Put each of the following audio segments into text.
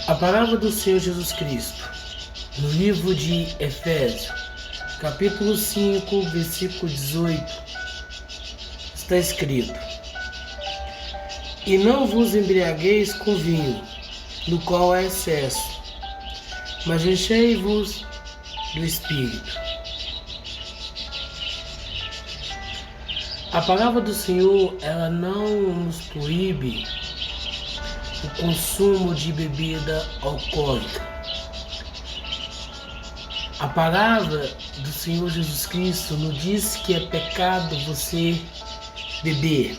A palavra do Senhor Jesus Cristo, no livro de Efésios, capítulo 5, versículo 18, está escrito: E não vos embriagueis com vinho, no qual há excesso, mas enchei-vos do Espírito. A palavra do Senhor, ela não nos proíbe o consumo de bebida alcoólica. A palavra do Senhor Jesus Cristo nos diz que é pecado você beber,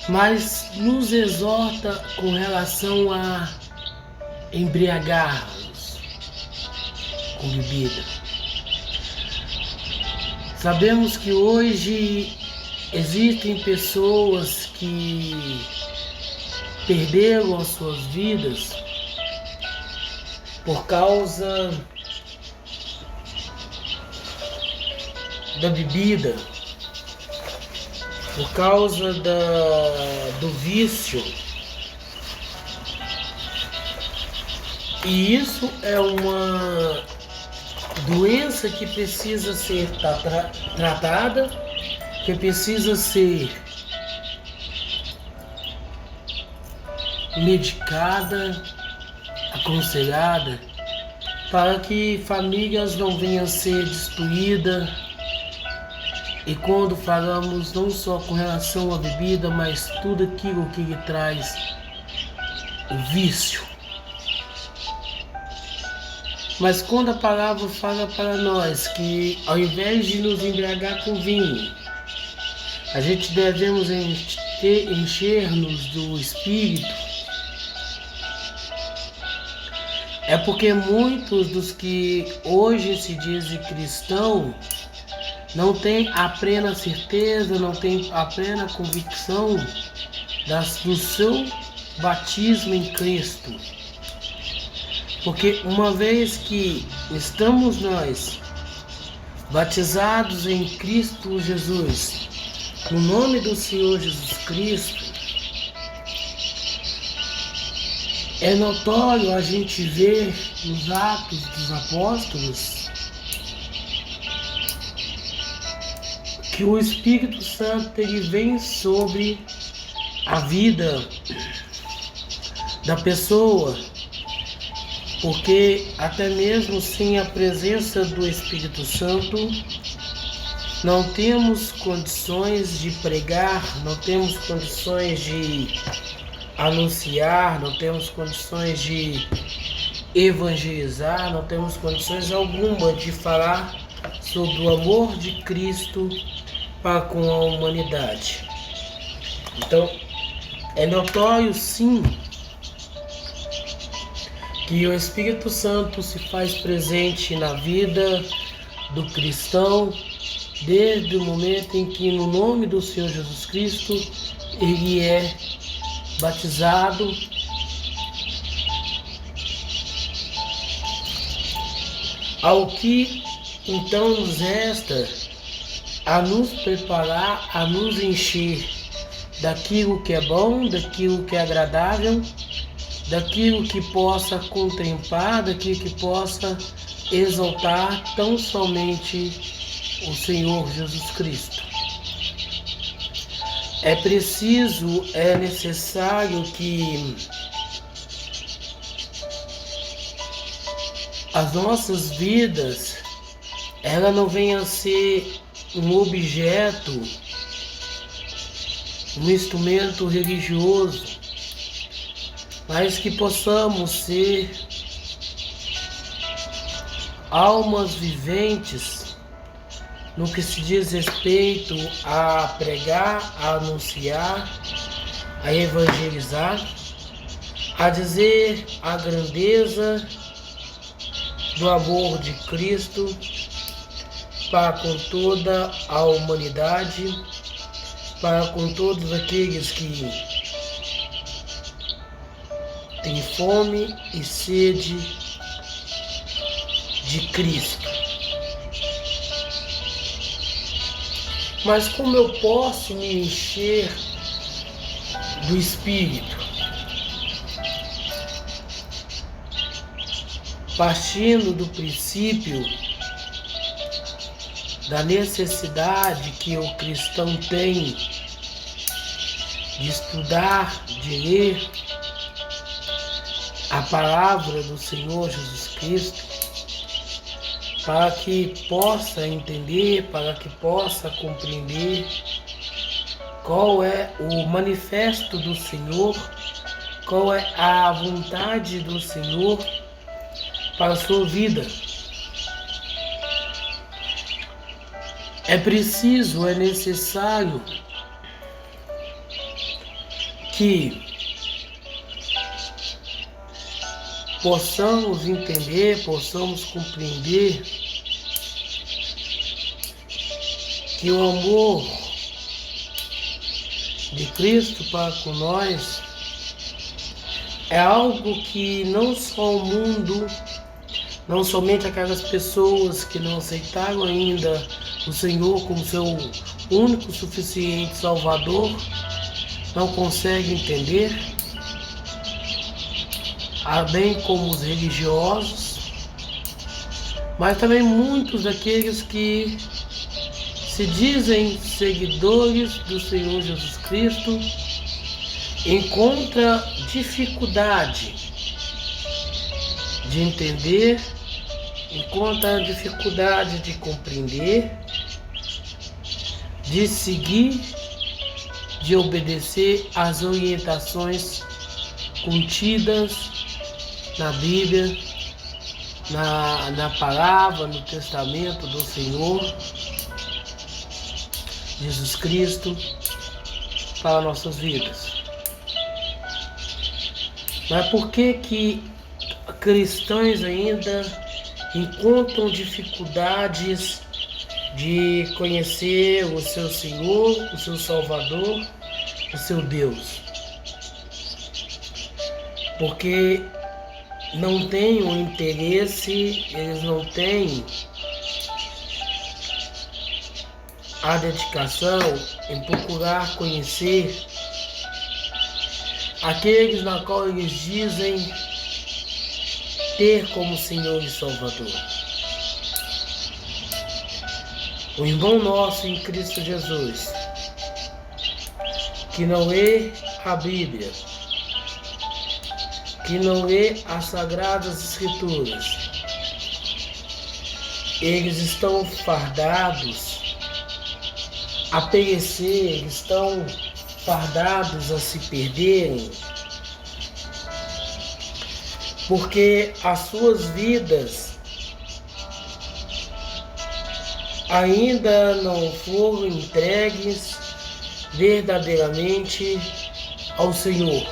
mas nos exorta com relação a embriagar-nos com bebida. Sabemos que hoje existem pessoas que perderam as suas vidas por causa da bebida, por causa do vício. E isso é uma doença que precisa ser tratada, que precisa ser medicada, aconselhada, para que famílias não venham a ser destruídas. E quando falamos não só com relação à bebida, mas tudo aquilo que lhe traz o vício. Mas quando a palavra fala para nós que ao invés de nos embriagar com vinho, a gente devemos encher-nos do Espírito, é porque muitos dos que hoje se dizem cristãos não têm a plena certeza, não têm a plena convicção do seu batismo em Cristo. Porque uma vez que estamos nós batizados em Cristo Jesus, no nome do Senhor Jesus Cristo, é notório a gente ver nos Atos dos Apóstolos que o Espírito Santo ele vem sobre a vida da pessoa, porque até mesmo sem a presença do Espírito Santo não temos condições de pregar, não temos condições de anunciar, não temos condições de evangelizar, não temos condições alguma de falar sobre o amor de Cristo para com a humanidade. Então, é notório sim que o Espírito Santo se faz presente na vida do cristão desde o momento em que, no nome do Senhor Jesus Cristo, ele é batizado, ao que então nos resta a nos preparar, a nos encher daquilo que é bom, daquilo que é agradável, daquilo que possa contemplar, daquilo que possa exaltar tão somente o Senhor Jesus Cristo. É necessário que as nossas vidas, ela não venha a ser um objeto, um instrumento religioso, mas que possamos ser almas viventes no que se diz respeito a pregar, a anunciar, a evangelizar, a dizer a grandeza do amor de Cristo para com toda a humanidade, para com todos aqueles que têm fome e sede de Cristo. Mas como eu posso me encher do Espírito, partindo do princípio da necessidade que o cristão tem de estudar, de ler a palavra do Senhor Jesus Cristo, para que possa entender, para que possa compreender qual é o manifesto do Senhor, qual é a vontade do Senhor para a sua vida. É preciso, é necessário que possamos entender, possamos compreender que o amor de Cristo para com nós é algo que não só o mundo, não somente aquelas pessoas que não aceitaram ainda o Senhor como seu único suficiente Salvador, não conseguem entender, bem como os religiosos, mas também muitos daqueles que se dizem seguidores do Senhor Jesus Cristo encontram dificuldade de entender, encontram dificuldade de compreender, de seguir, de obedecer às orientações contidas na Bíblia, na palavra, no testamento do Senhor Jesus Cristo para nossas vidas. Mas por que cristãos ainda encontram dificuldades de conhecer o seu Senhor, o seu Salvador, o seu Deus? Porque não têm o interesse, eles não têm a dedicação em procurar conhecer aqueles na qual eles dizem ter como Senhor e Salvador. O irmão nosso em Cristo Jesus, que não lê a Bíblia, que não lê as Sagradas Escrituras, eles estão fardados a perecer, eles estão fardados a se perderem, porque as suas vidas ainda não foram entregues verdadeiramente ao Senhor.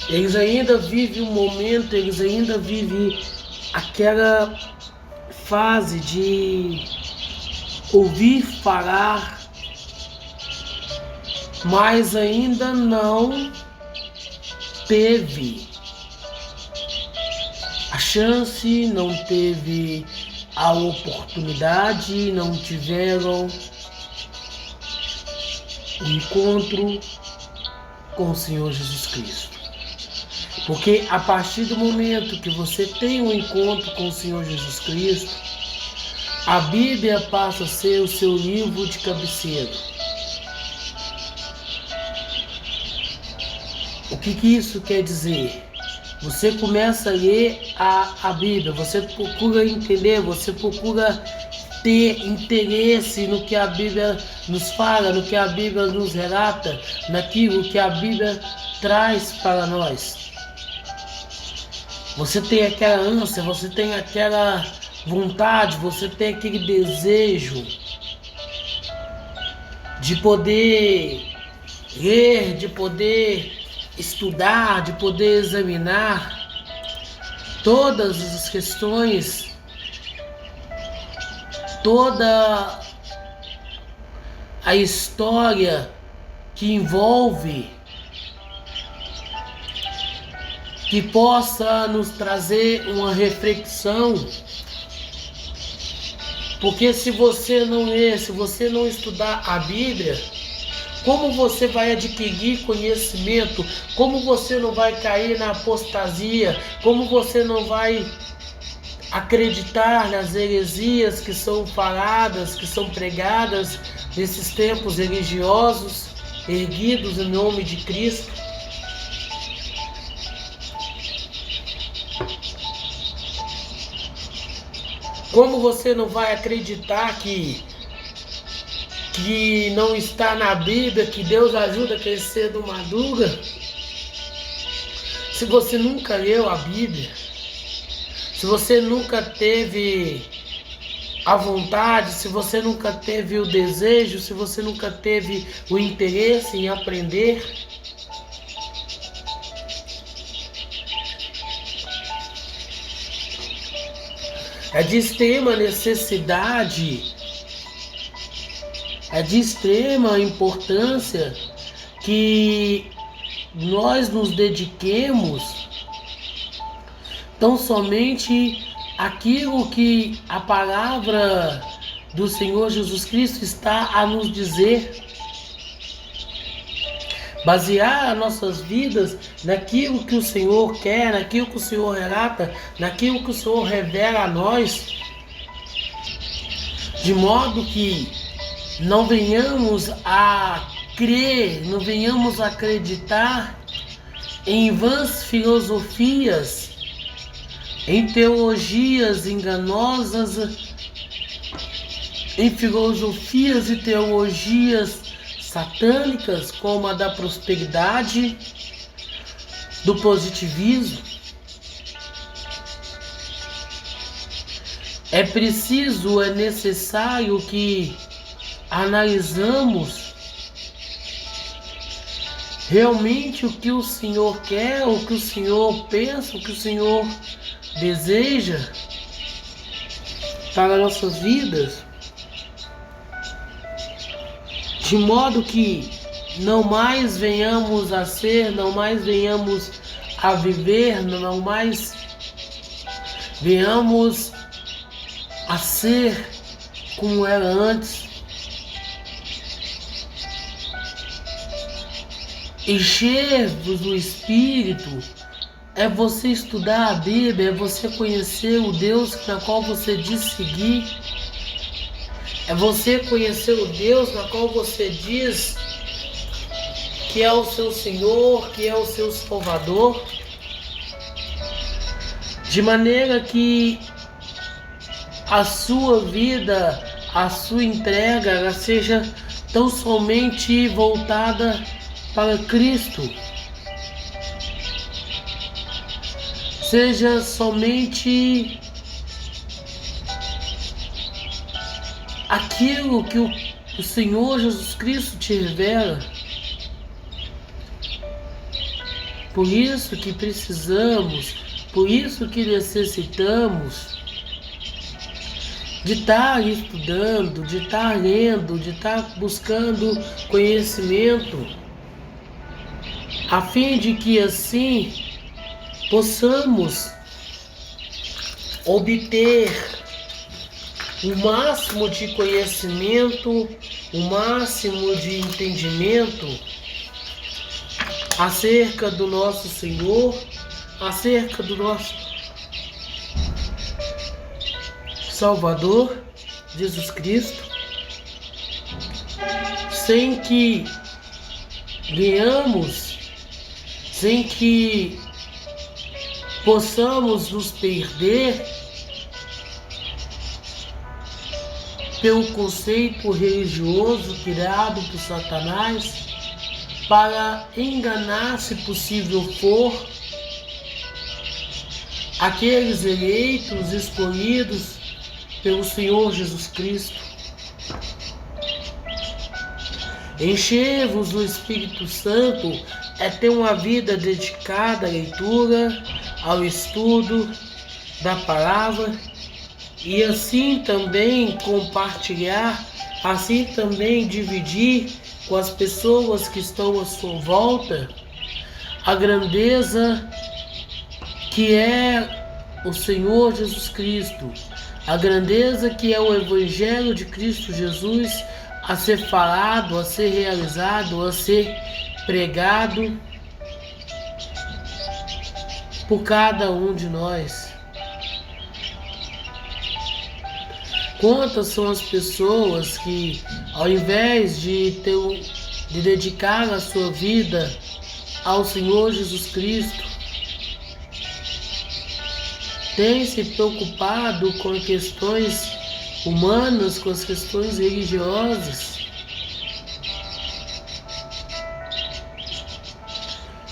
Eles ainda vivem um momento, eles ainda vivem aquela fase de ouvir falar, mas ainda não teve a chance, não teve a oportunidade, não tiveram o encontro com o Senhor Jesus Cristo. Porque a partir do momento que você tem um encontro com o Senhor Jesus Cristo, a Bíblia passa a ser o seu livro de cabeceira. O que isso quer dizer? Você começa a ler a Bíblia, você procura entender, você procura ter interesse no que a Bíblia nos fala, no que a Bíblia nos relata, naquilo que a Bíblia traz para nós. Você tem aquela ânsia, você tem aquela vontade, você tem aquele desejo de poder ler, de poder estudar, de poder examinar todas as questões, toda a história que envolve, que possa nos trazer uma reflexão. Porque se você não ler, se você não estudar a Bíblia, Como você vai adquirir conhecimento? Como você não vai cair na apostasia? Como você não vai acreditar nas heresias que são faladas, que são pregadas nesses tempos religiosos, erguidos em nome de Cristo? Como você não vai acreditar que não está na Bíblia, que Deus ajuda a crescer do madruga, se você nunca leu a Bíblia, se você nunca teve a vontade, se você nunca teve o desejo, se você nunca teve o interesse em aprender? É de extrema necessidade, é de extrema importância que nós nos dediquemos tão somente aquilo que a palavra do Senhor Jesus Cristo está a nos dizer. Basear as nossas vidas naquilo que o Senhor quer, naquilo que o Senhor relata, naquilo que o Senhor revela a nós, de modo que não venhamos a crer, não venhamos a acreditar em vãs filosofias, em teologias enganosas, em filosofias e teologias satânicas, como a da prosperidade, do positivismo. É preciso, é necessário que analisamos realmente o que o Senhor quer, o que o Senhor pensa, o que o Senhor deseja para nossas vidas, de modo que não mais venhamos a ser, não mais venhamos a viver, não mais venhamos a ser como era antes. Encher-vos do Espírito é você estudar a Bíblia, é você conhecer o Deus na qual você diz seguir, é você conhecer o Deus na qual você diz que é o seu Senhor, que é o seu Salvador, de maneira que a sua vida, a sua entrega, ela seja tão somente voltada para Cristo, seja somente aquilo que o Senhor Jesus Cristo te revela. Por isso que precisamos, por isso que necessitamos de estar estudando, de estar lendo, de estar buscando conhecimento, a fim de que assim possamos obter o máximo de conhecimento, o máximo de entendimento acerca do nosso Senhor, acerca do nosso Salvador, Jesus Cristo, sem que venhamos, sem que possamos nos perder pelo conceito religioso criado por Satanás para enganar, se possível for, aqueles eleitos, escolhidos pelo Senhor Jesus Cristo. Encher-vos do Espírito Santo é ter uma vida dedicada à leitura, ao estudo da palavra, e assim também compartilhar, assim também dividir com as pessoas que estão à sua volta a grandeza que é o Senhor Jesus Cristo, a grandeza que é o Evangelho de Cristo Jesus, a ser falado, a ser realizado, a ser pregado por cada um de nós. Quantas são as pessoas que, ao invés de dedicar a sua vida ao Senhor Jesus Cristo, têm se preocupado com questões humanas, com as questões religiosas?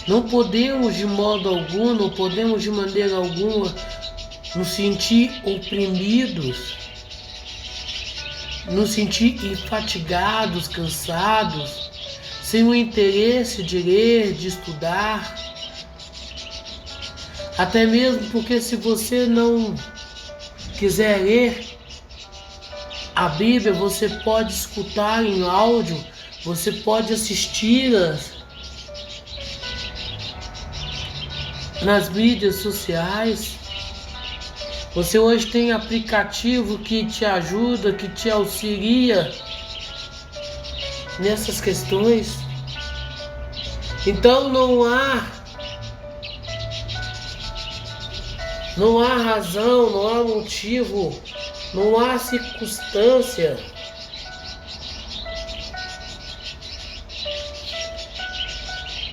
Não podemos de modo algum, não podemos de maneira alguma nos sentir oprimidos, nos sentir enfatigados, cansados, sem o interesse de ler, de estudar. Até mesmo porque se você não quiser ler a Bíblia, você pode escutar em áudio, você pode assisti-las nas mídias sociais. Você hoje tem aplicativo que te ajuda, que te auxilia nessas questões. Então não há razão, não há motivo, não há circunstância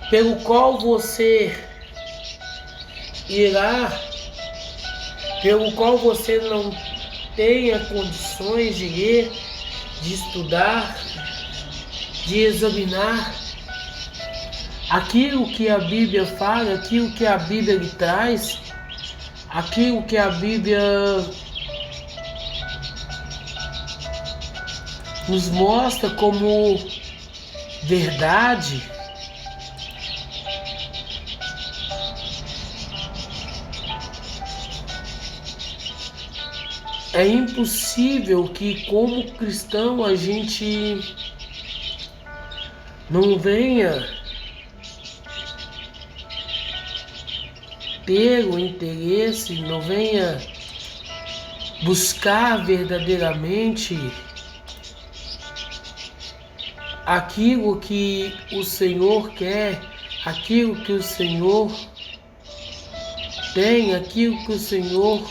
pelo qual você pelo qual você não tenha condições de ler, de estudar, de examinar aquilo que a Bíblia fala, aquilo que a Bíblia lhe traz, aquilo que a Bíblia nos mostra como verdade. É impossível que, como cristão, a gente não venha ter o interesse, não venha buscar verdadeiramente aquilo que o Senhor quer, aquilo que o Senhor tem, aquilo que o Senhor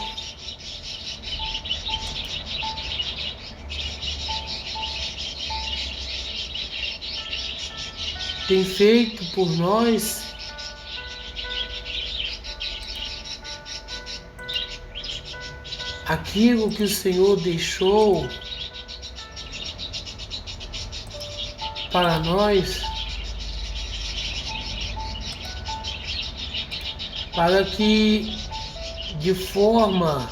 tem feito por nós. Aquilo que o Senhor deixou para nós, para que de forma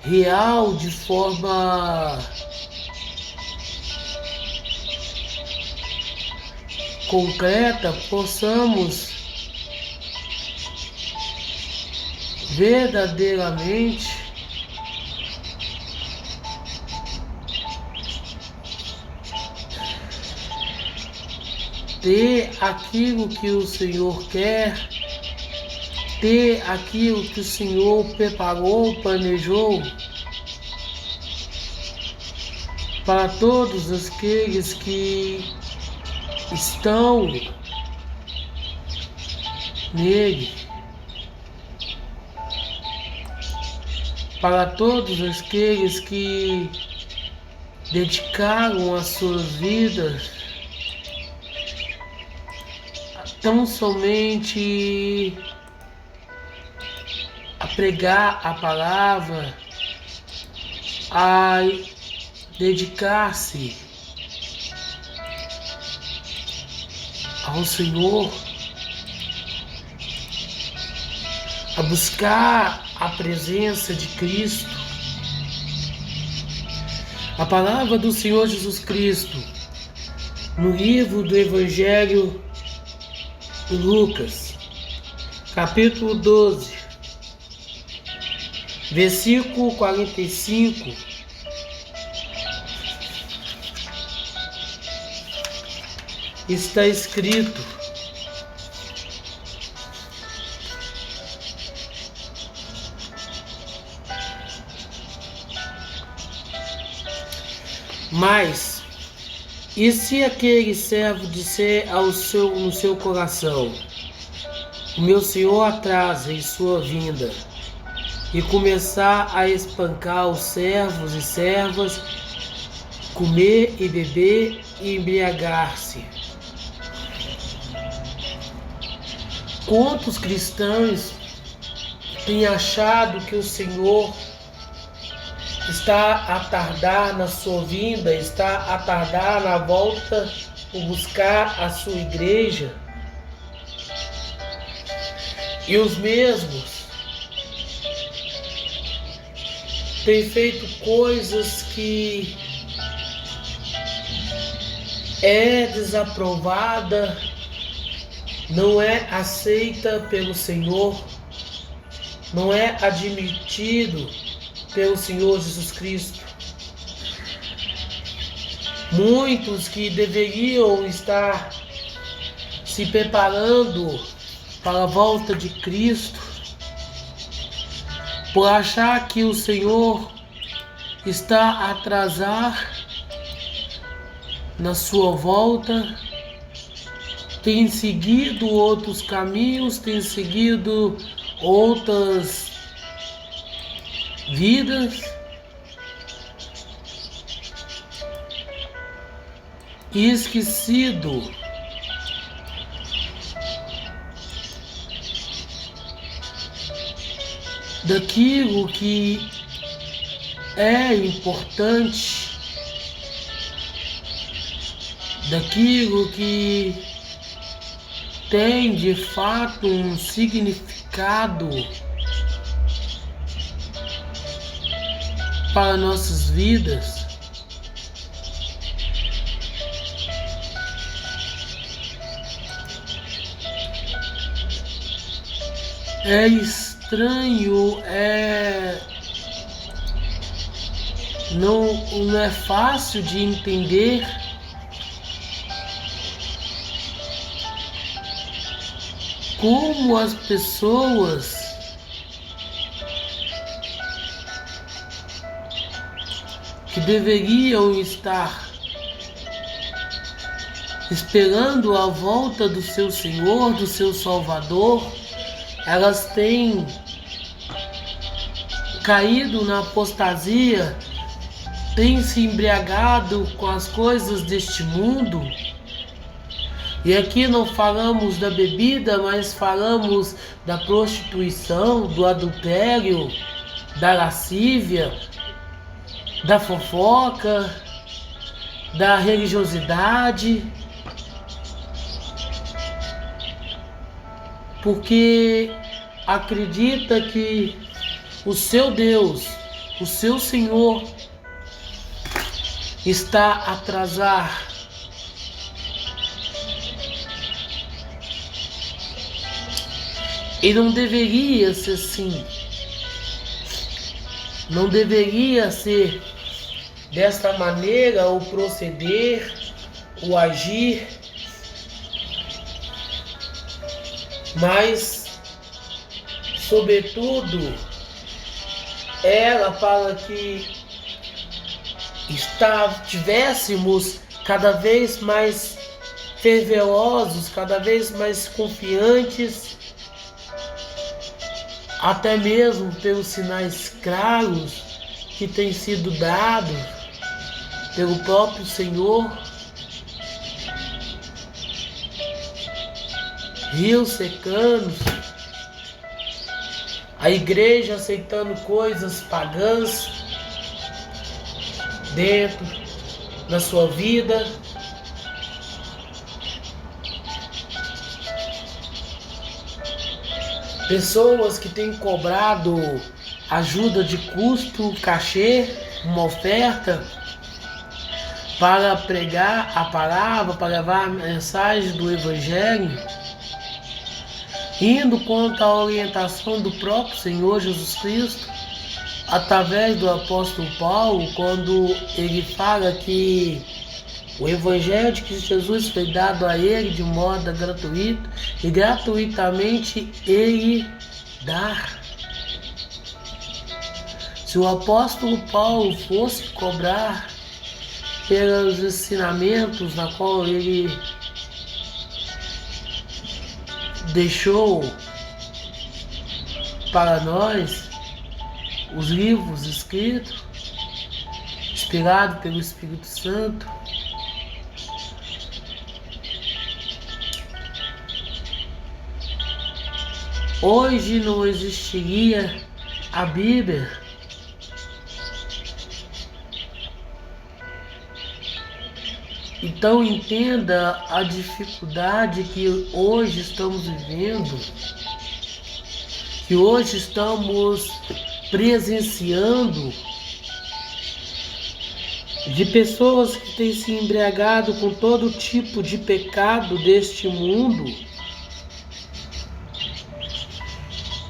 real, de forma concreta, possamos verdadeiramente ter aquilo que o Senhor quer, ter aquilo que o Senhor preparou, planejou para todos aqueles que estão nele, para todos aqueles que dedicaram as suas vidas tão somente a pregar a palavra, a dedicar-se ao Senhor, a buscar a presença de Cristo. A palavra do Senhor Jesus Cristo no livro do Evangelho de Lucas, capítulo 12, versículo 45, está escrito: mas E se aquele servo disser no seu coração: o meu senhor atrasa em sua vinda, e começar a espancar os servos e servas, comer e beber e embriagar-se? Quantos cristãos têm achado que o Senhor está a tardar na sua vinda, está a tardar na volta por buscar a sua igreja? E os mesmos têm feito coisas que é desaprovada, não é aceita pelo Senhor, não é admitido pelo Senhor Jesus Cristo. Muitos que deveriam estar se preparando para a volta de Cristo, por achar que o Senhor está a atrasar na sua volta, tem seguido outros caminhos, tem seguido outras vidas e esquecido daquilo que é importante, daquilo que tem de fato um significado para nossas vidas. É estranho, não é fácil de entender como as pessoas que deveriam estar esperando a volta do seu Senhor, do seu Salvador, elas têm caído na apostasia, têm se embriagado com as coisas deste mundo. E aqui não falamos da bebida, mas falamos da prostituição, do adultério, da lascívia, da fofoca, da religiosidade. Porque acredita que o seu Deus, o seu Senhor, está a atrasar. E não deveria ser assim. Não deveria ser desta maneira o proceder, o agir. Mas, sobretudo, ela para que tivéssemos cada vez mais fervorosos, cada vez mais confiantes, até mesmo pelos sinais claros que têm sido dados pelo próprio Senhor. Rios secando, a igreja aceitando coisas pagãs dentro da sua vida. Pessoas que têm cobrado ajuda de custo, cachê, uma oferta para pregar a palavra, para levar a mensagem do Evangelho, indo contra a orientação do próprio Senhor Jesus Cristo, através do apóstolo Paulo, quando ele fala que o Evangelho de Cristo Jesus foi dado a ele de modo gratuito e gratuitamente ele dá. Se o apóstolo Paulo fosse cobrar pelos ensinamentos na qual ele deixou para nós, os livros escritos, inspirados pelo Espírito Santo. Hoje não existiria a Bíblia. Então entenda a dificuldade que hoje estamos vivendo, que hoje estamos presenciando, de pessoas que têm se embriagado com todo tipo de pecado deste mundo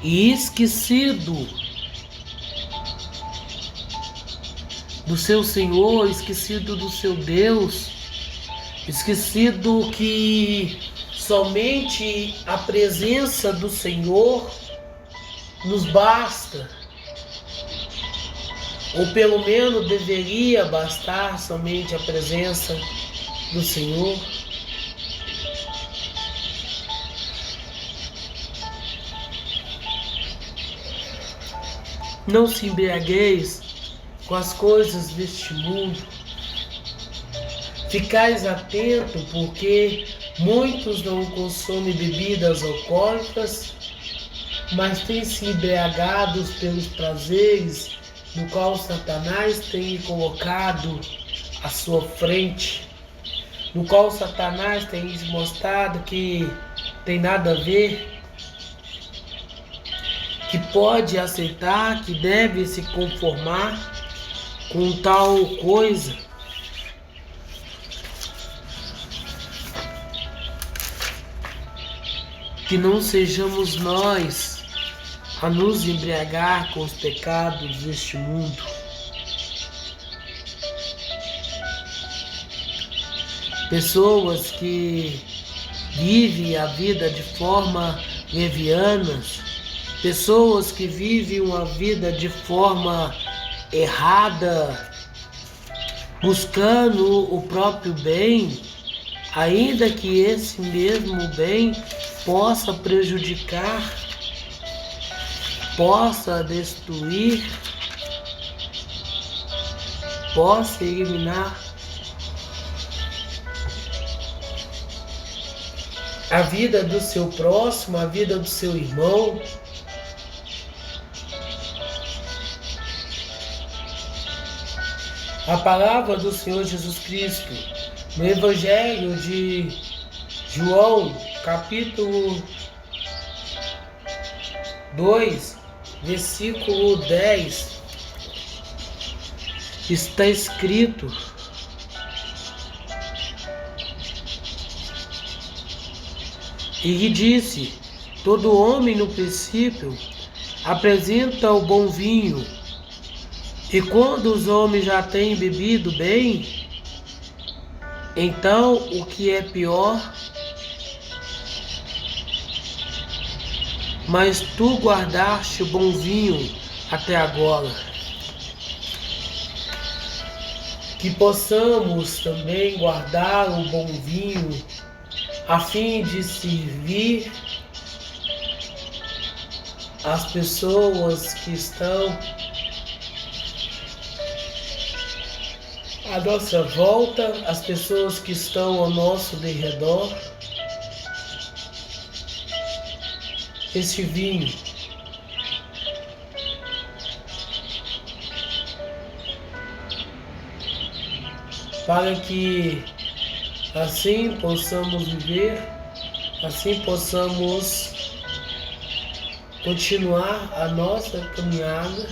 e esquecido do seu Senhor, esquecido do seu Deus, esquecido que somente a presença do Senhor nos basta, ou pelo menos deveria bastar somente a presença do Senhor. Não se embriagueis com as coisas deste mundo. Ficais atento, porque muitos não consomem bebidas alcoólicas, mas têm se embriagados pelos prazeres no qual Satanás tem colocado à sua frente, no qual Satanás tem mostrado que tem nada a ver, que pode aceitar, que deve se conformar com tal coisa. Que não sejamos nós a nos embriagar com os pecados deste mundo. Pessoas que vivem a vida de forma leviana, pessoas que vivem uma vida de forma errada, buscando o próprio bem, ainda que esse mesmo bem possa prejudicar, possa destruir, possa eliminar a vida do seu próximo, a vida do seu irmão. A palavra do Senhor Jesus Cristo no Evangelho de João, capítulo 2, versículo 10, está escrito: e disse: todo homem no princípio apresenta o bom vinho, e quando os homens já têm bebido bem, então o que é pior, mas tu guardaste o bom vinho até agora. Que possamos também guardar o bom vinho, a fim de servir as pessoas que estão à nossa volta, as pessoas que estão ao nosso derredor. Este vinho para que assim possamos viver, assim possamos continuar a nossa caminhada,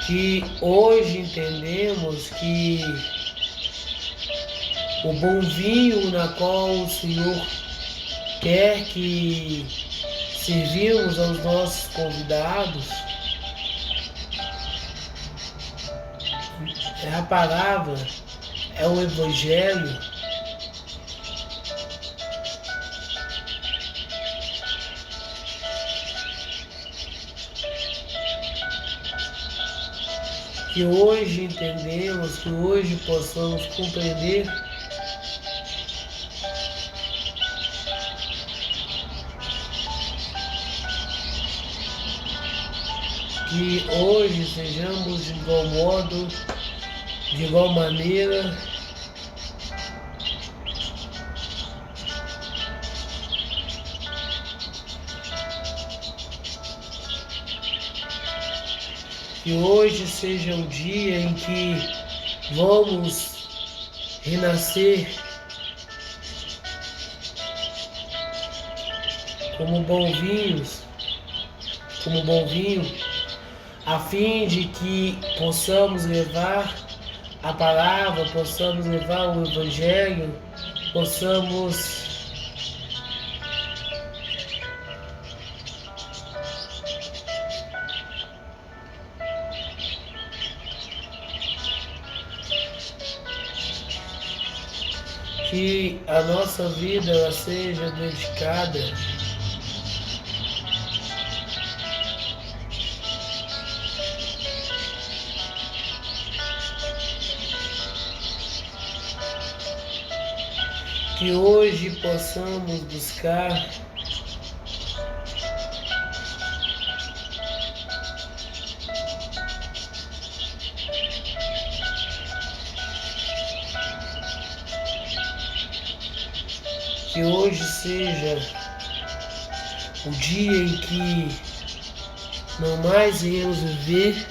que hoje entendemos que o bom vinho na qual o Senhor quer que servimos aos nossos convidados é a palavra, é o Evangelho. que hoje entendemos, que hoje possamos compreender que hoje sejamos de igual modo, de igual maneira, que hoje seja o dia em que vamos renascer como bom vinho, a fim de que possamos levar a palavra, possamos levar o Evangelho, possamos que a nossa vida ela seja dedicada que hoje possamos buscar que hoje seja o dia em que não mais iremos viver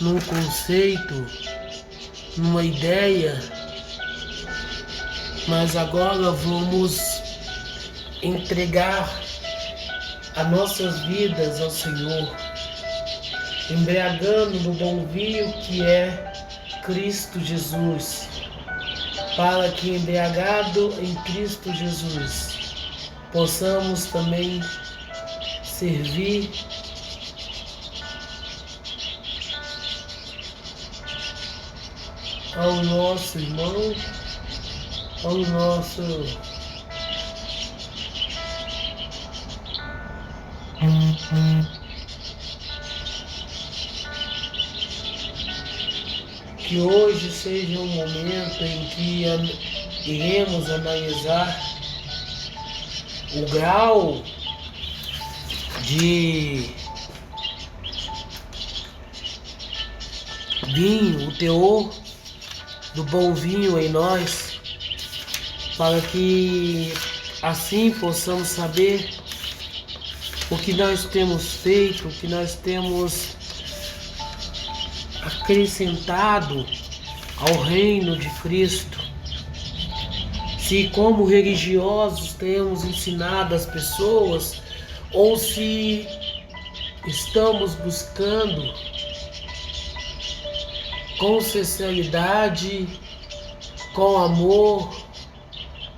num conceito, numa ideia, mas agora vamos entregar as nossas vidas ao Senhor, embriagando no bom vinho que é Cristo Jesus, para que embriagado em Cristo Jesus possamos também servir ao nosso irmão, ao nosso que hoje seja um momento em que iremos analisar o grau de vinho, o teor do bom vinho em nós, para que assim possamos saber o que nós temos feito, o que nós temos acrescentado ao reino de Cristo. Se como religiosos temos ensinado as pessoas, ou se estamos buscando com sinceridade, com amor,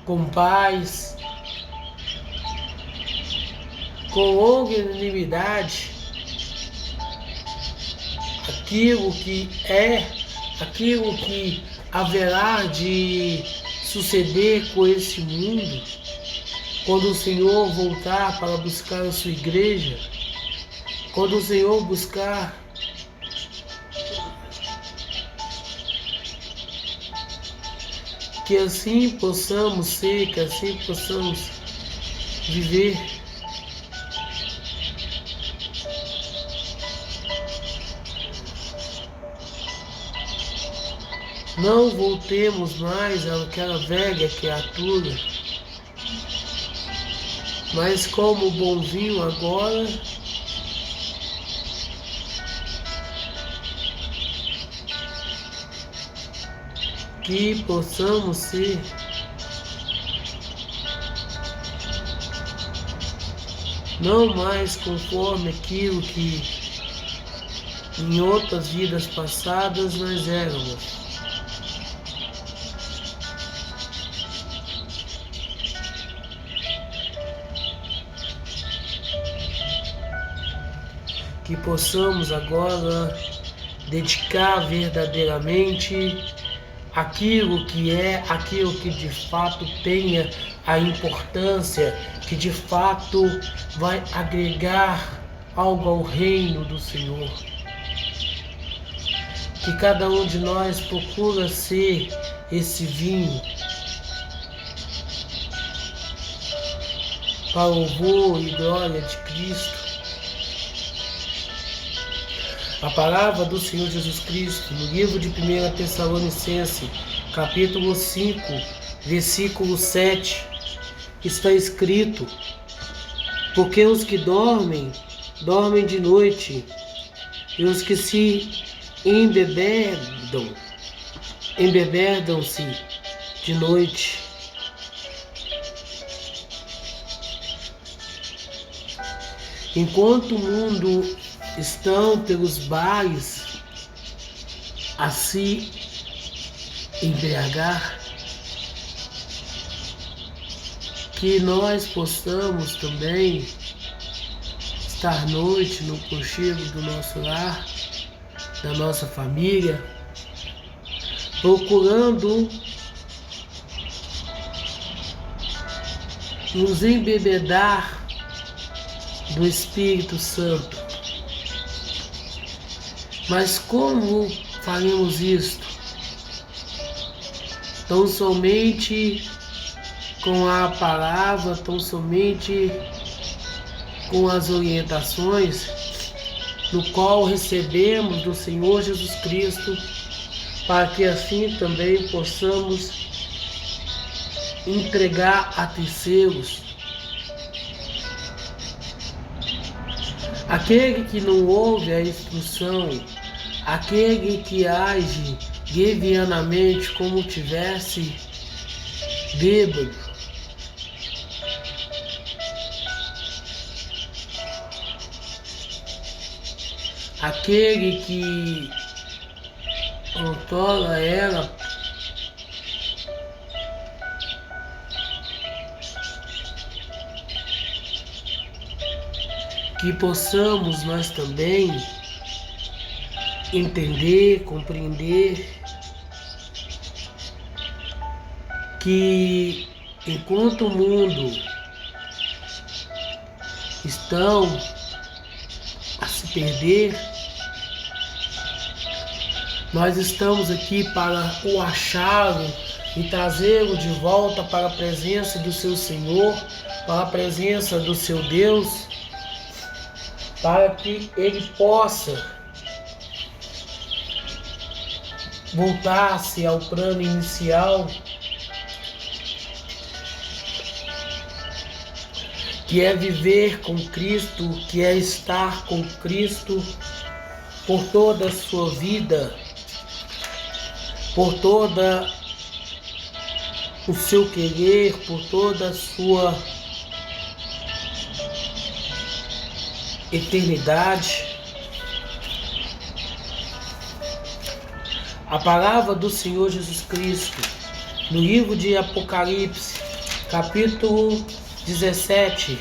com paz, com longanimidade, aquilo que haverá de suceder com esse mundo, quando o Senhor voltar para buscar a sua igreja, quando o Senhor buscar que assim possamos ser, que assim possamos viver. Não voltemos mais àquela velha criatura, mas como bom vinho agora, que possamos ser não mais conforme aquilo que em outras vidas passadas nós éramos. Que possamos agora dedicar verdadeiramente aquilo que de fato tenha a importância, que de fato vai agregar algo ao reino do Senhor. que cada um de nós procura ser esse vinho para o louvor e glória de Cristo. A palavra do Senhor Jesus Cristo, no livro de 1 Tessalonicenses, capítulo 5, versículo 7, está escrito: porque os que dormem, dormem de noite, e os que se embebedam-se de noite. Enquanto o mundo estão pelos bares a se embriagar, que nós possamos também estar à noite no conchego do nosso lar, da nossa família, procurando nos embebedar do Espírito Santo. Mas como faremos isto? Tão somente com a palavra, tão somente com as orientações no qual recebemos do Senhor Jesus Cristo, para que assim também possamos entregar a terceiros. Aquele que não ouve a instrução, aquele que age levianamente como tivesse bêbado, aquele que controla ela que possamos nós também entender, compreender que enquanto o mundo estão a se perder, nós estamos aqui para o achá-lo e trazê-lo de volta para a presença do seu Senhor, para a presença do seu Deus, para que ele possa voltar-se ao plano inicial, que é viver com Cristo, que é estar com Cristo por toda a sua vida, por toda o seu querer, por toda a sua eternidade. A palavra do Senhor Jesus Cristo, no livro de Apocalipse, capítulo 17,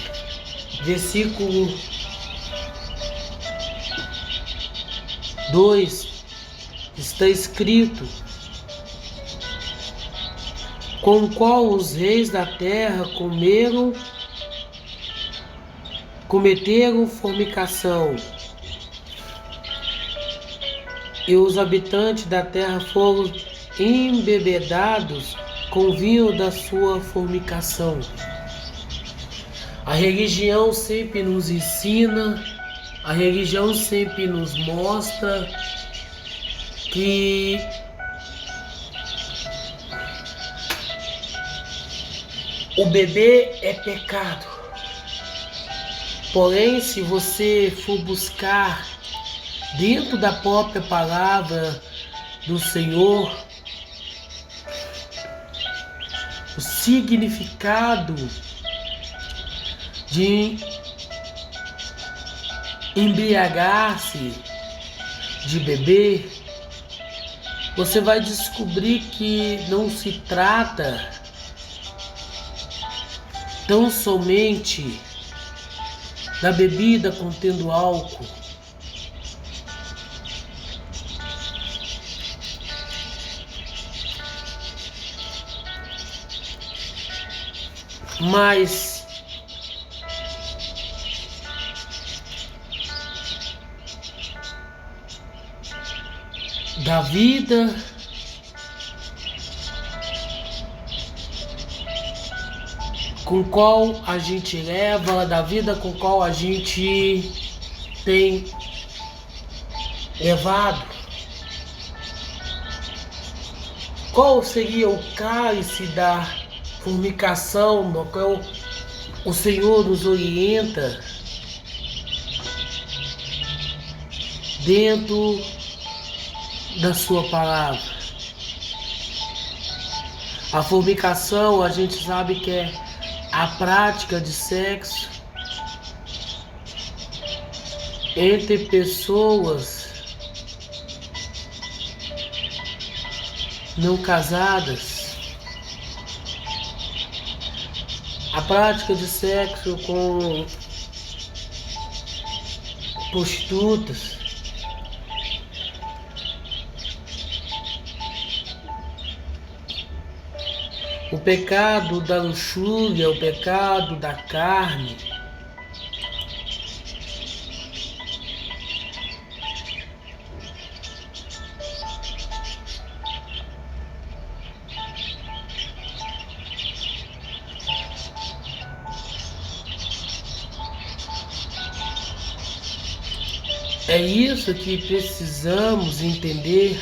versículo 2, está escrito: com o qual os reis da terra cometeram fornicação, e os habitantes da terra foram embebedados com o vinho da sua fornicação. A religião sempre nos ensina, a religião sempre nos mostra que o beber é pecado. Porém, se você for buscar dentro da própria palavra do Senhor o significado de embriagar-se, de beber, você vai descobrir que não se trata tão somente da bebida contendo álcool, mas da vida com qual a gente leva, da vida com qual a gente tem levado. Qual seria o cálice da fornicação no qual o Senhor nos orienta dentro da sua palavra? A fornicação, a gente sabe que é a prática de sexo entre pessoas não casadas, a prática de sexo com prostitutas, o pecado da luxúria, o pecado da carne. É isso que precisamos entender.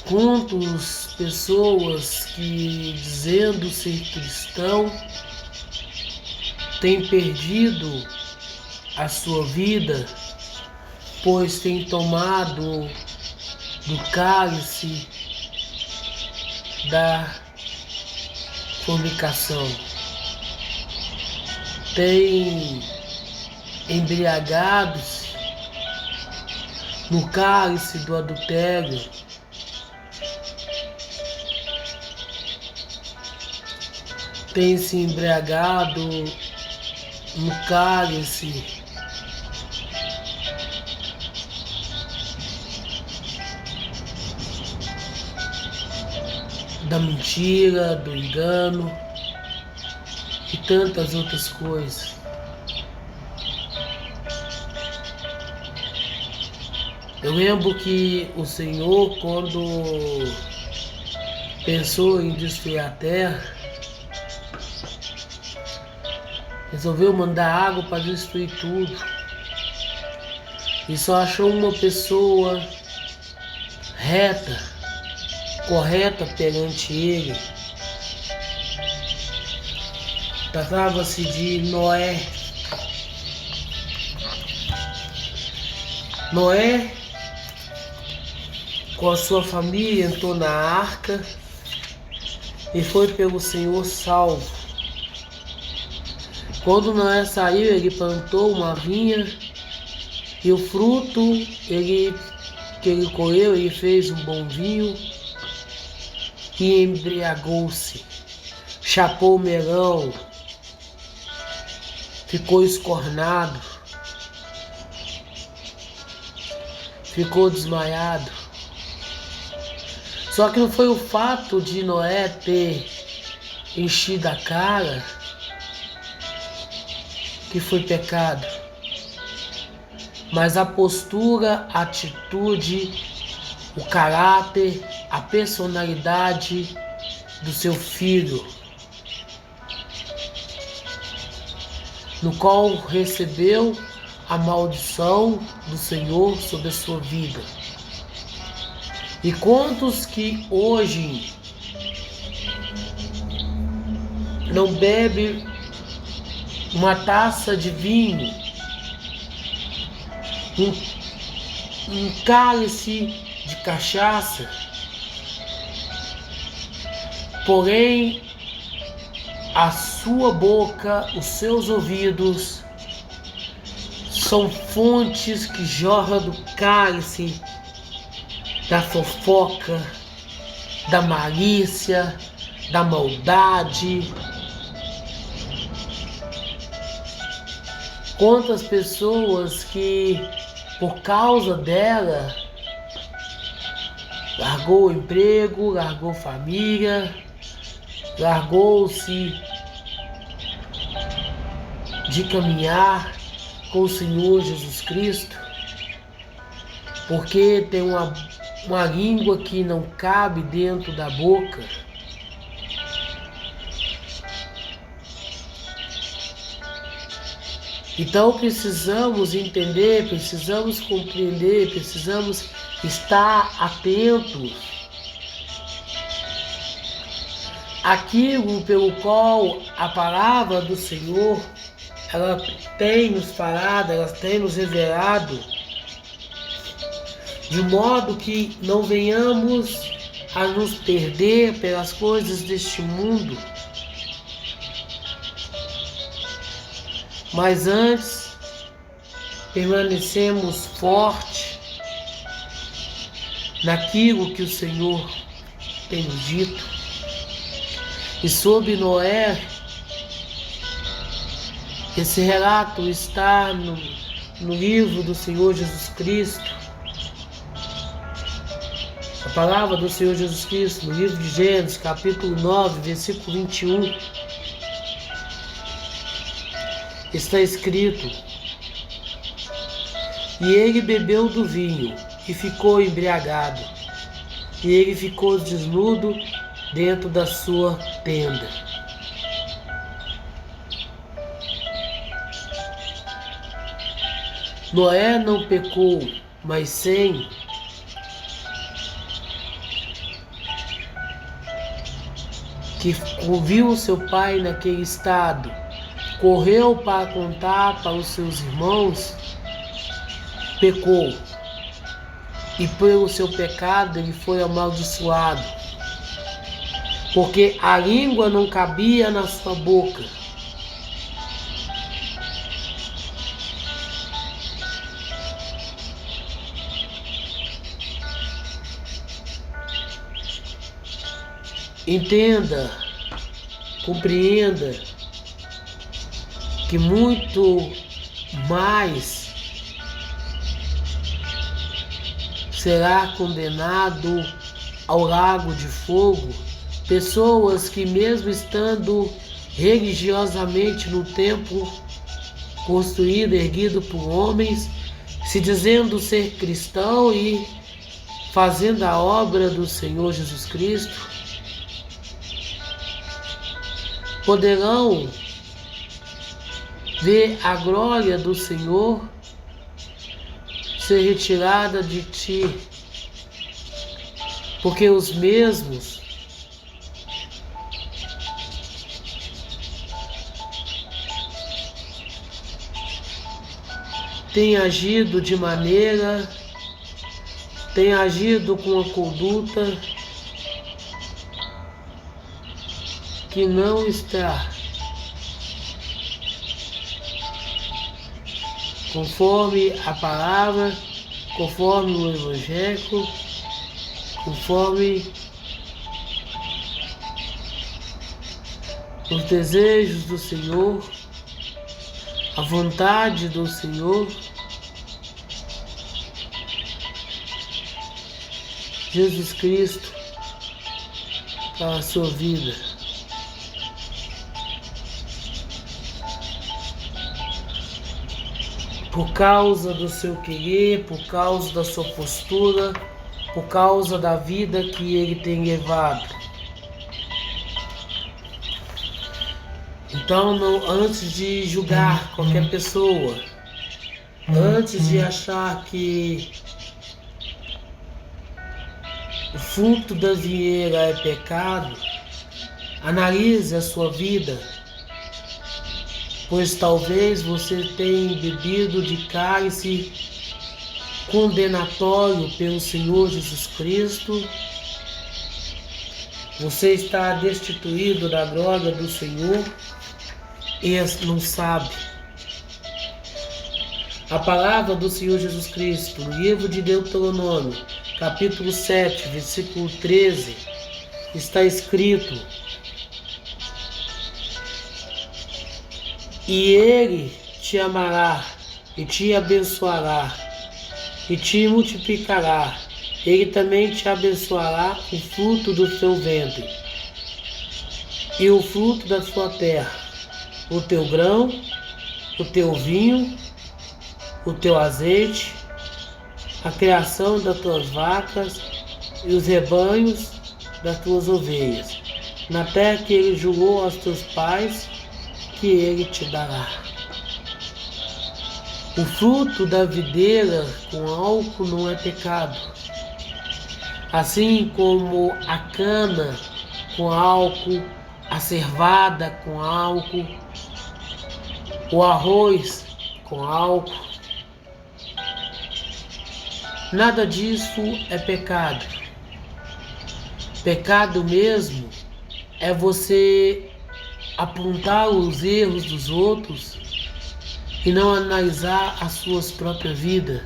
Quantas pessoas que, dizendo ser cristão, têm perdido a sua vida, pois têm tomado do cálice da fornicação, têm embriagados no cálice do adultério, têm se embriagado no cálice da mentira, do engano e tantas outras coisas. Eu lembro que o Senhor, quando pensou em destruir a terra, resolveu mandar água para destruir tudo. E só achou uma pessoa reta, correta perante ele. Tratava-se de Noé. Noé, com a sua família, entrou na arca e foi pelo Senhor salvo. Quando Noé saiu, ele plantou uma vinha e o fruto que ele colheu, ele fez um bom vinho e embriagou-se, chapou o melão, ficou escornado, ficou desmaiado. Só que não foi o fato de Noé ter enchido a cara que foi pecado, mas a postura, a atitude, o caráter, a personalidade do seu filho, no qual recebeu a maldição do Senhor sobre a sua vida. E quantos que hoje não bebem uma taça de vinho, um cálice de cachaça, porém a sua boca, os seus ouvidos são fontes que jorram do cálice da fofoca, da malícia, da maldade. Quantas pessoas que, por causa dela, Largou o emprego, largou família, largou-se de caminhar com o Senhor Jesus Cristo, porque tem uma língua que não cabe dentro da boca. Então precisamos entender, precisamos compreender, precisamos estar atentos àquilo pelo qual a palavra do Senhor ela tem nos falado, ela tem nos revelado, de modo que não venhamos a nos perder pelas coisas deste mundo, mas antes permanecemos fortes naquilo que o Senhor tem nos dito. E sobre Noé, esse relato está no livro do Senhor Jesus Cristo. A palavra do Senhor Jesus Cristo, no livro de Gênesis, capítulo 9, versículo 21, está escrito: e ele bebeu do vinho e ficou embriagado, e ele ficou desnudo dentro da sua tenda. Noé não pecou, mas Sem que viu seu pai naquele estado, correu para contar para os seus irmãos, pecou, e pelo seu pecado ele foi amaldiçoado, porque a língua não cabia na sua boca. Entenda, compreenda que muito mais será condenado ao lago de fogo pessoas que, mesmo estando religiosamente no templo construído, erguido por homens, se dizendo ser cristão e fazendo a obra do Senhor Jesus Cristo, poderão ver a glória do Senhor ser retirada de ti, porque os mesmos têm agido com a conduta que não está conforme a palavra, conforme o Evangelho, conforme os desejos do Senhor, a vontade do Senhor. Jesus Cristo para a sua vida. Por causa do seu querer, por causa da sua postura, por causa da vida que ele tem levado. Então, antes de julgar qualquer pessoa, antes de achar que o fruto da videira é pecado, analise a sua vida, pois talvez você tenha bebido de cálice condenatório pelo Senhor Jesus Cristo. Você está destituído da glória do Senhor e não sabe. A palavra do Senhor Jesus Cristo, no livro de Deuteronômio, capítulo 7, versículo 13, está escrito: e ele te amará, e te abençoará, e te multiplicará, Ele também te abençoará o fruto do teu ventre e o fruto da sua terra, o teu grão, o teu vinho, o teu azeite, a criação das tuas vacas e os rebanhos das tuas ovelhas, na terra que ele jurou aos teus pais, que ele te dará. O fruto da videira com álcool não é pecado, assim como a cana com álcool, a cevada com álcool, o arroz com álcool. Nada disso é pecado. Pecado mesmo é você apontar os erros dos outros e não analisar as suas próprias vidas.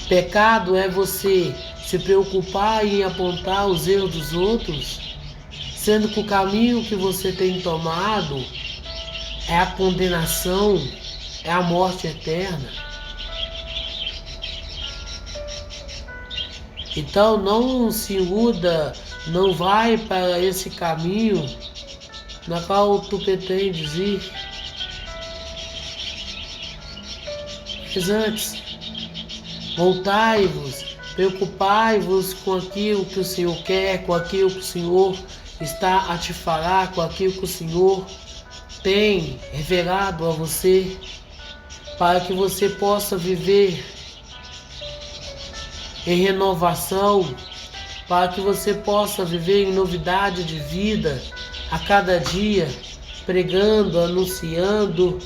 Pecado é você se preocupar em apontar os erros dos outros, sendo que o caminho que você tem tomado é a condenação, é a morte eterna. Então não se iluda, não vai para esse caminho na qual tu pretendes ir. Mas antes, voltai-vos, preocupai-vos com aquilo que o Senhor quer, com aquilo que o Senhor está a te falar, com aquilo que o Senhor tem revelado a você, para que você possa viver em renovação, para que você possa viver em novidade de vida a cada dia, pregando, anunciando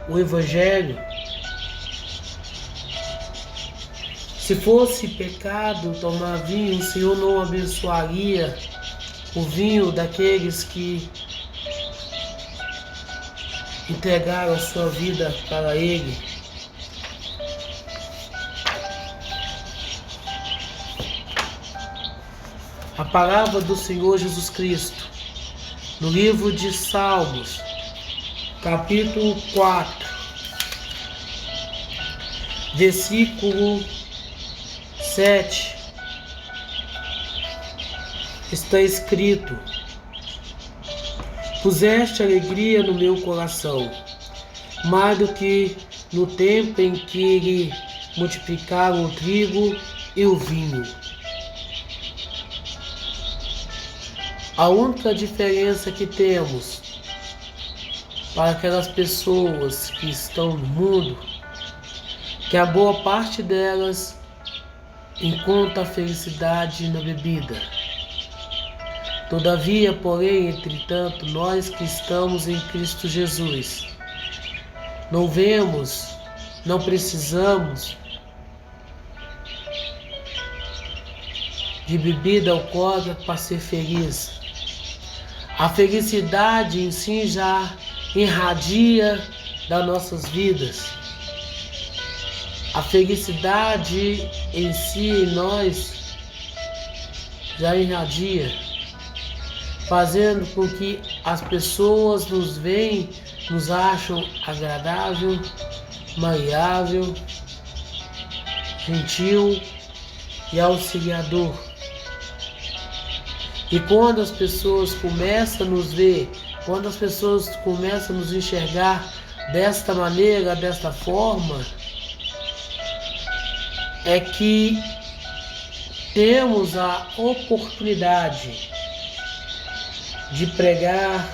o Evangelho. Se fosse pecado tomar vinho, o Senhor não abençoaria o vinho daqueles que entregaram a sua vida para Ele. A palavra do Senhor Jesus Cristo, no livro de Salmos, capítulo 4, versículo 7, está escrito: puseste alegria no meu coração, mais do que no tempo em que ele multiplicaram o trigo e o vinho. A única diferença que temos para aquelas pessoas que estão no mundo, que a boa parte delas encontra a felicidade na bebida. Todavia, porém, entretanto, nós que estamos em Cristo Jesus, não vemos, não precisamos de bebida alcoólica para ser feliz. A felicidade em si já irradia das nossas vidas. A felicidade em si em nós já irradia, fazendo com que as pessoas nos veem, nos acham agradável, maleável, gentil e auxiliador. E quando as pessoas começam a nos ver, quando as pessoas começam a nos enxergar desta maneira, desta forma, é que temos a oportunidade de pregar,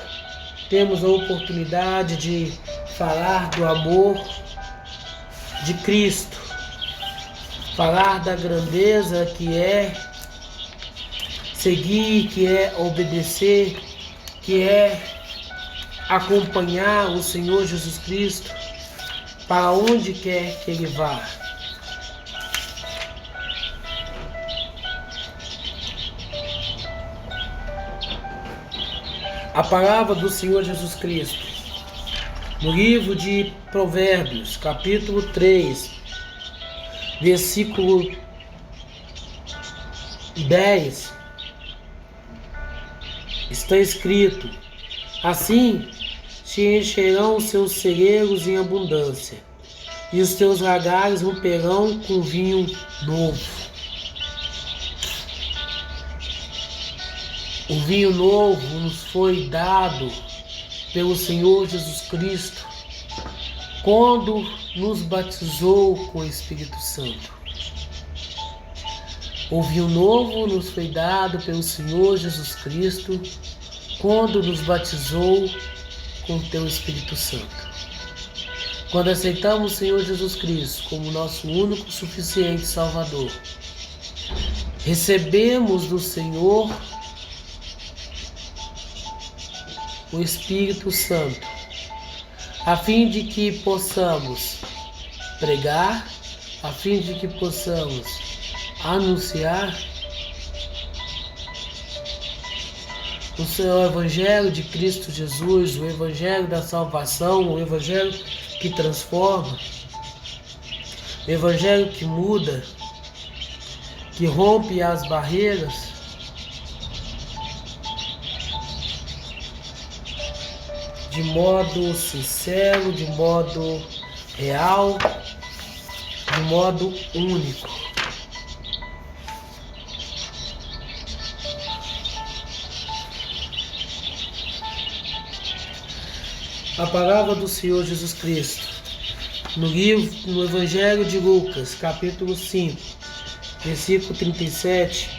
temos a oportunidade de falar do amor de Cristo, falar da grandeza que é seguir, que é obedecer, que é acompanhar o Senhor Jesus Cristo para onde quer que Ele vá. A palavra do Senhor Jesus Cristo, no livro de Provérbios, capítulo 3, versículo 10, está escrito: assim te encherão os seus celeiros em abundância, e os teus lagares romperão com vinho novo. O vinho novo nos foi dado pelo Senhor Jesus Cristo quando nos batizou com o Espírito Santo. O vinho novo nos foi dado pelo Senhor Jesus Cristo quando nos batizou com o teu Espírito Santo. Quando aceitamos o Senhor Jesus Cristo como nosso único, suficiente Salvador, recebemos do Senhor o Espírito Santo, a fim de que possamos pregar, a fim de que possamos anunciar o seu Evangelho de Cristo Jesus, o Evangelho da salvação, o Evangelho que transforma, o Evangelho que muda, que rompe as barreiras, de modo sincero, de modo real, de modo único. A palavra do Senhor Jesus Cristo, no Evangelho de Lucas, capítulo 5, versículo 37,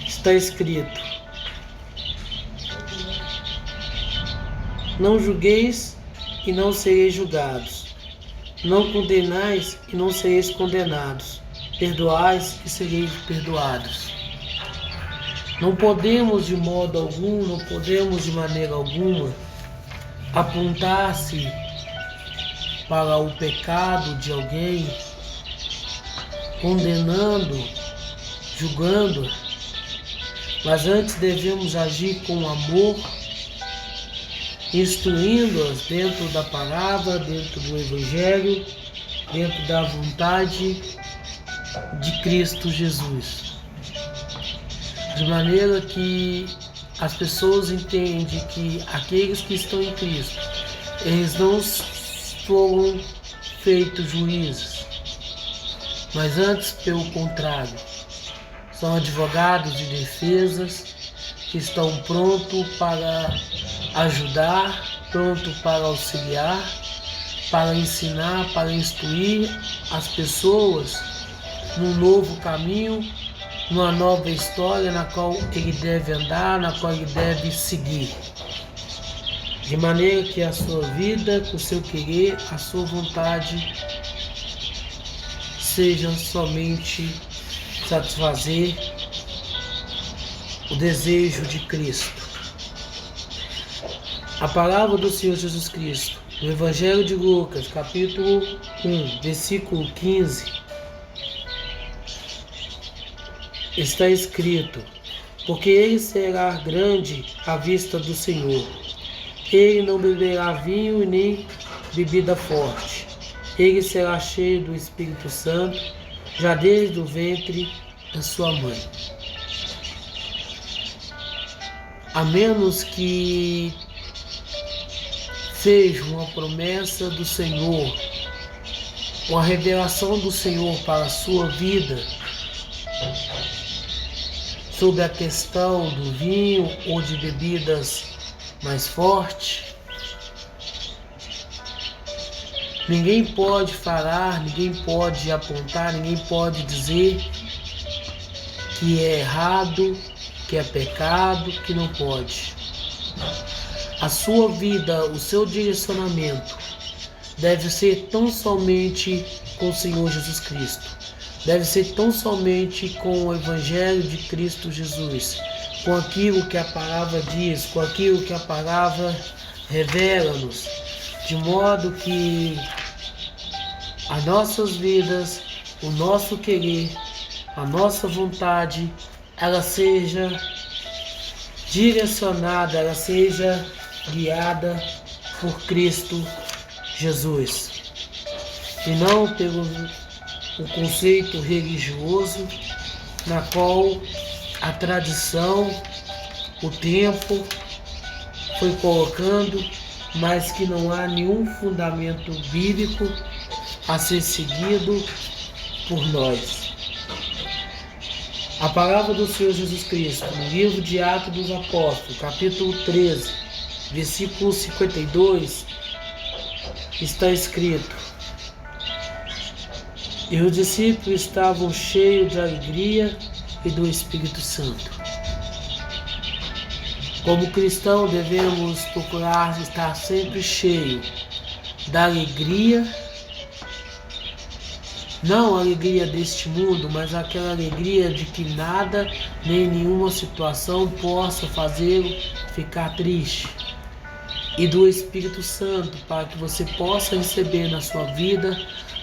está escrito: Não julgueis e não sereis julgados, não condenais e não sereis condenados, perdoais e sereis perdoados. Não podemos de modo algum, não podemos de maneira alguma apontar-se para o pecado de alguém, condenando, julgando, mas antes devemos agir com amor, instruindo-as dentro da palavra, dentro do Evangelho, dentro da vontade de Cristo Jesus. De maneira que as pessoas entendem que aqueles que estão em Cristo, eles não foram feitos juízes, mas antes, pelo contrário, são advogados de defesas que estão prontos para ajudar, prontos para auxiliar, para ensinar, para instruir as pessoas num novo caminho, numa nova história na qual ele deve andar, na qual ele deve seguir. De maneira que a sua vida, o seu querer, a sua vontade seja somente satisfazer o desejo de Cristo. A palavra do Senhor Jesus Cristo, no Evangelho de Lucas, capítulo 1, versículo 15, está escrito: Porque ele será grande à vista do Senhor. Ele não beberá vinho e nem bebida forte. Ele será cheio do Espírito Santo, já desde o ventre da sua mãe. A menos que seja uma promessa do Senhor, uma revelação do Senhor para a sua vida, sobre a questão do vinho ou de bebidas mais fortes, ninguém pode falar, ninguém pode apontar, ninguém pode dizer que é errado, que é pecado, que não pode. A sua vida, o seu direcionamento deve ser tão somente com o Senhor Jesus Cristo. Deve ser tão somente com o Evangelho de Cristo Jesus, com aquilo que a palavra diz, com aquilo que a palavra revela-nos, de modo que as nossas vidas, o nosso querer, a nossa vontade, ela seja direcionada, ela seja guiada por Cristo Jesus, e não pelo o conceito religioso na qual a tradição, o tempo foi colocando, mas que não há nenhum fundamento bíblico a ser seguido por nós. A palavra do Senhor Jesus Cristo, no livro de Atos dos Apóstolos, capítulo 13, versículo 52, está escrito: e os discípulos estavam cheios de alegria e do Espírito Santo. Como cristão, devemos procurar estar sempre cheio da alegria, não a alegria deste mundo, mas aquela alegria de que nada nem nenhuma situação possa fazê-lo ficar triste, e do Espírito Santo, para que você possa receber na sua vida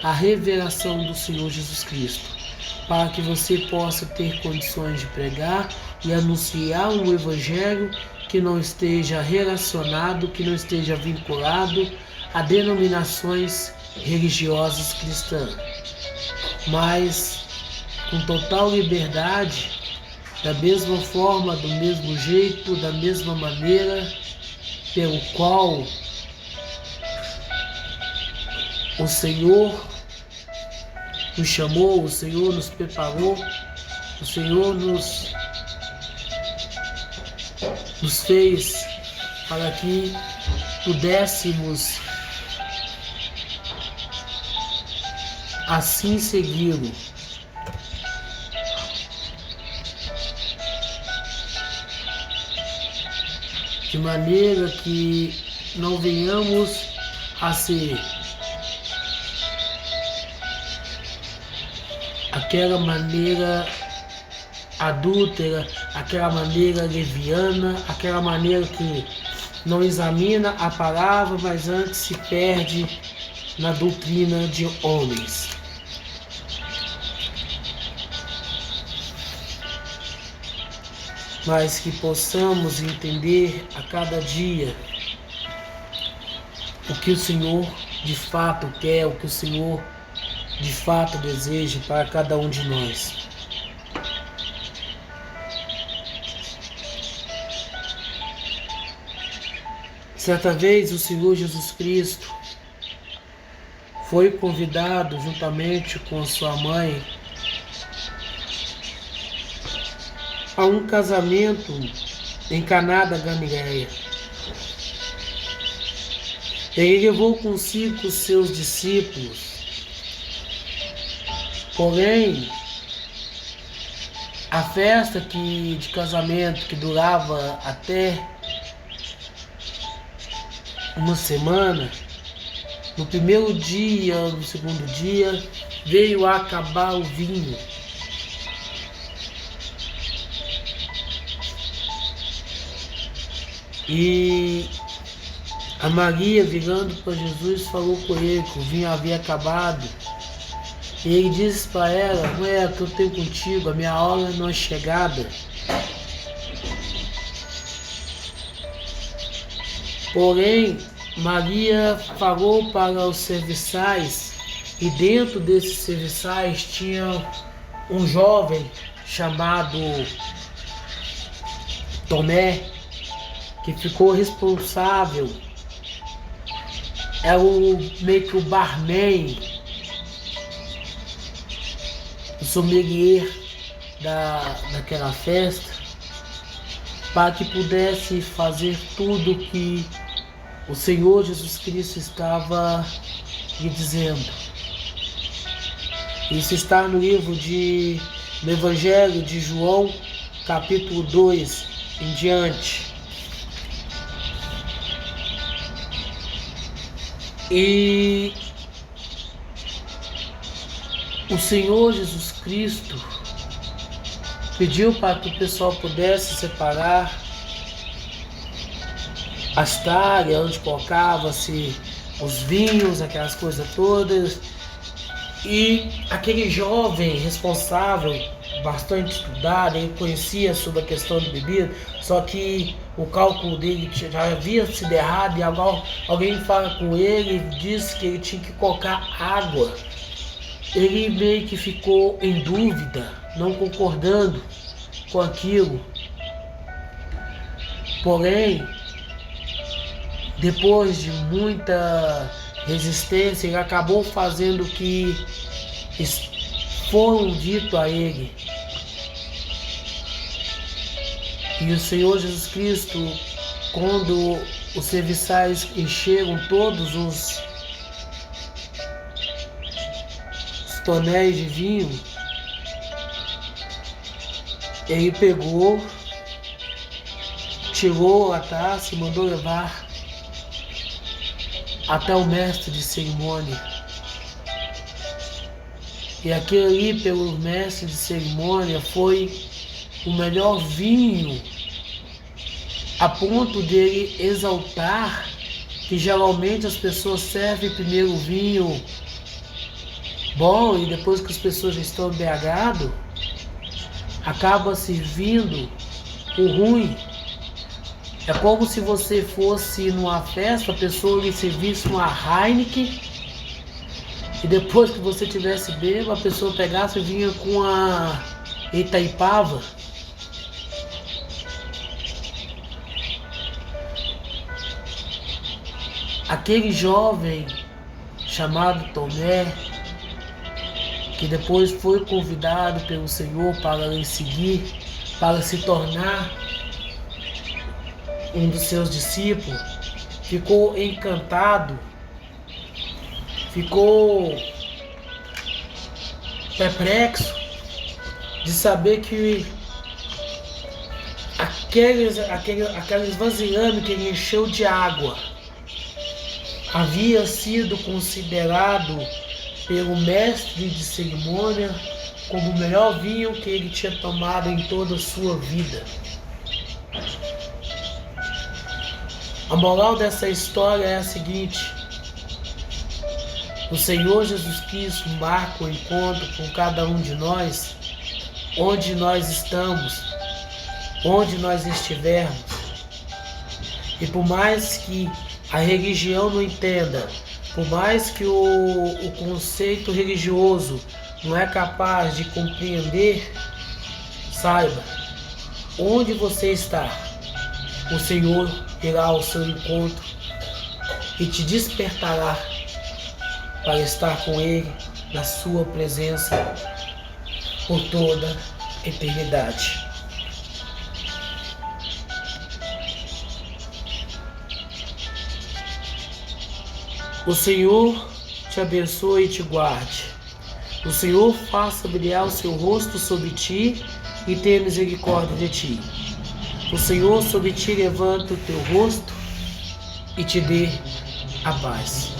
a revelação do Senhor Jesus Cristo, para que você possa ter condições de pregar e anunciar um evangelho que não esteja relacionado, que não esteja vinculado a denominações religiosas cristãs, mas com total liberdade, da mesma forma, do mesmo jeito, da mesma maneira pelo qual o Senhor nos chamou, o Senhor nos preparou, o Senhor nos fez para que pudéssemos assim segui-lo. De maneira que não venhamos a ser aquela maneira adúltera, aquela maneira leviana, aquela maneira que não examina a palavra, mas antes se perde na doutrina de homens. Mas que possamos entender a cada dia o que o Senhor de fato quer, o que o Senhor de fato deseja para cada um de nós. Certa vez o Senhor Jesus Cristo foi convidado juntamente com sua mãe a um casamento em Caná da Galileia. Ele levou consigo os seus discípulos. Porém, a festa de casamento que durava até uma semana, no primeiro dia, no segundo dia, veio a acabar o vinho. E a Maria, virando para Jesus, falou com ele que o vinho havia acabado. E ele disse para ela: mulher, o que eu tenho contigo, a minha hora não é chegada. Porém, Maria falou para os serviçais, e dentro desses serviçais tinha um jovem chamado Tomé, que ficou responsável, é meio que o barman, o sommelier daquela festa, para que pudesse fazer tudo que o Senhor Jesus Cristo estava lhe dizendo. Isso está no no Evangelho de João, capítulo 2 em diante. E o Senhor Jesus Cristo pediu para que o pessoal pudesse separar as talhas onde colocava-se os vinhos, aquelas coisas todas. E aquele jovem responsável, bastante estudado, ele conhecia sobre a questão de bebida, só que o cálculo dele já havia sido errado, e agora alguém fala com ele e diz que ele tinha que colocar água. Ele meio que ficou em dúvida, não concordando com aquilo. Porém, depois de muita resistência, ele acabou fazendo o que foram dito a ele. E o Senhor Jesus Cristo, quando os serviçais encheram todos os tonéis de vinho, ele pegou, tirou a taça e mandou levar até o mestre de cerimônia. E aquele ali, pelo mestre de cerimônia, foi o melhor vinho, a ponto dele exaltar que geralmente as pessoas servem primeiro o vinho bom e depois que as pessoas já estão embriagadas, acaba servindo o ruim. É como se você fosse numa festa, a pessoa lhe servisse uma Heineken e depois que você tivesse bêbado, a pessoa pegasse e vinha com a Itaipava. Aquele jovem chamado Tomé, que depois foi convidado pelo Senhor para lhe seguir, para se tornar um dos seus discípulos, ficou encantado, ficou perplexo de saber que aqueles vasilhames que ele encheu de água havia sido considerado pelo mestre de cerimônia como o melhor vinho que ele tinha tomado em toda a sua vida. A moral dessa história é a seguinte: o Senhor Jesus Cristo marca o encontro com cada um de nós, onde nós estamos, onde nós estivermos. E por mais que a religião não entenda, por mais que o conceito religioso não é capaz de compreender, saiba, onde você está, o Senhor irá ao seu encontro e te despertará para estar com Ele na sua presença por toda a eternidade. O Senhor te abençoe e te guarde. O Senhor faça brilhar o seu rosto sobre ti e tenha misericórdia de ti. O Senhor sobre ti levanta o teu rosto e te dê a paz.